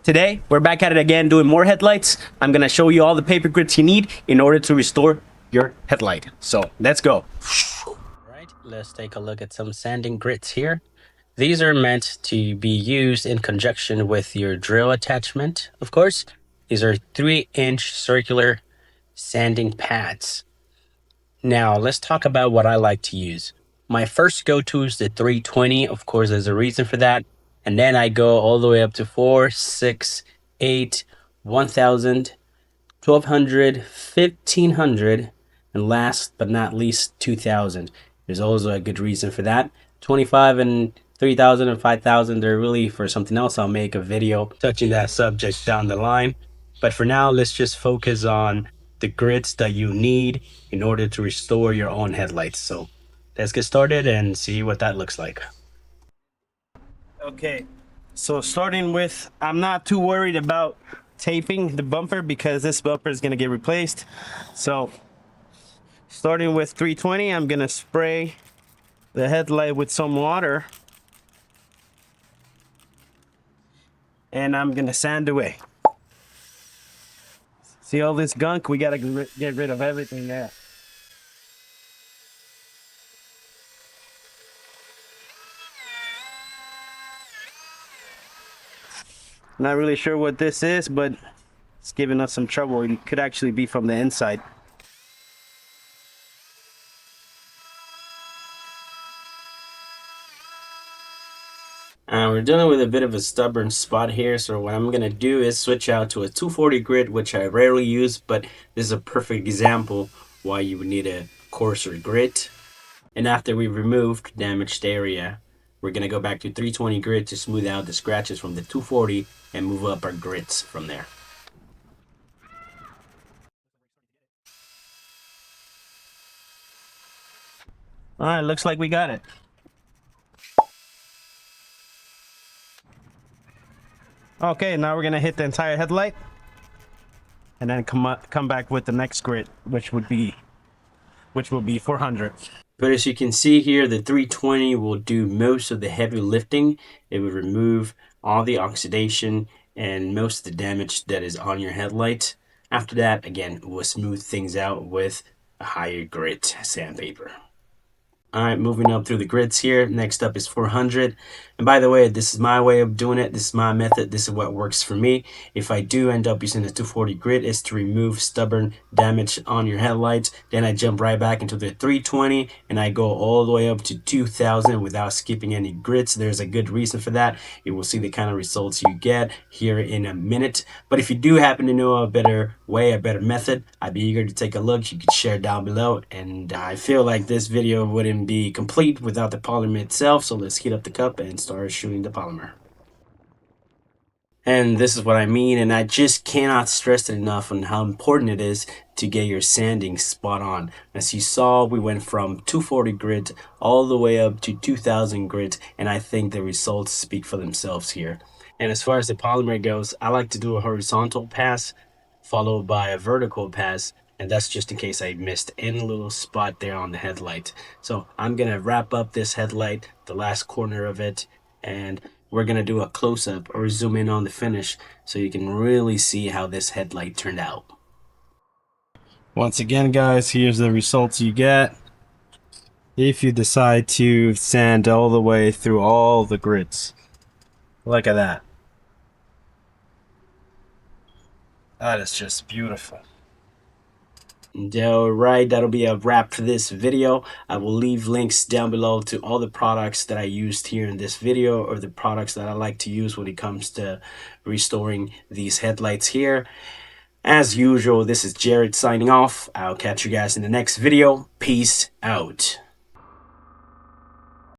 Today, we're back at it again doing more headlights. I'm gonna show you all the paper grits you need in order to restore your headlight. So let's go. All right, let's take a look at some sanding grits here. These are meant to be used in conjunction with your drill attachment, of course. These are 3-inch circular sanding pads. Now, let's talk about what I like to use. My first go-to is the 320. Of course, there's a reason for that. And then I go all the way up to 4, 6, 8, 1000, 1200, 1500, and last but not least 2000. There's also a good reason for that. 25 and 3000 and 5000, they're really for something else. I'll make a video touching that subject down the line. But for now, let's just focus on the grits that you need in order to restore your own headlights. So let's get started and see what that looks like. Okay, so starting with, I'm not too worried about taping the bumper because this bumper is going to get replaced. So starting with 320, I'm going to spray the headlight with some water and I'm going to sand away. See all this gunk? We got to get rid of everything there. Not really sure what this is, but it's giving us some trouble. It could actually be from the inside. We're dealing with a bit of a stubborn spot here, so what I'm going to do is switch out to a 240 grit, which I rarely use, but this is a perfect example why you would need a coarser grit. And after we've removed damaged area, we're going to go back to 320 grit to smooth out the scratches from the 240 and move up our grits from there. All right, looks like we got it. Okay, now we're gonna hit the entire headlight and then come back with the next grit, which will be 400. But as you can see here, the 320 will do most of the heavy lifting. It will remove all the oxidation and most of the damage that is on your headlight. After that, again, we'll smooth things out with a higher grit sandpaper. All right, moving up through the grits here. Next up is 400. And by the way, this is my way of doing it. This is my method. This is what works for me. If I do end up using the 240 grit, is to remove stubborn damage on your headlights. Then I jump right back into the 320 and I go all the way up to 2000 without skipping any grits. There's a good reason for that. You will see the kind of results you get here in a minute. But if you do happen to know a better way, a better method, I'd be eager to take a look. You can share down below. And I feel like this video wouldn't be complete without the polymer itself, so let's heat up the cup and start shooting the polymer. And this is what I mean, and I just cannot stress it enough on how important it is to get your sanding spot on. As you saw, we went from 240 grit all the way up to 2000 grit, and I think the results speak for themselves here. And as far as the polymer goes, I like to do a horizontal pass followed by a vertical pass, and that's just in case I missed any little spot there on the headlight. So I'm gonna wrap up this headlight, the last corner of it, and we're gonna do a close-up or zoom in on the finish so you can really see how this headlight turned out. Once again, guys, here's the results you get if you decide to sand all the way through all the grits. Look at that. That is just beautiful. Alright, that'll be a wrap for this video. I will leave links down below to all the products that I used here in this video, or the products that I like to use when it comes to restoring these headlights here. As usual, this is Jared signing off. I'll catch you guys in the next video. Peace out.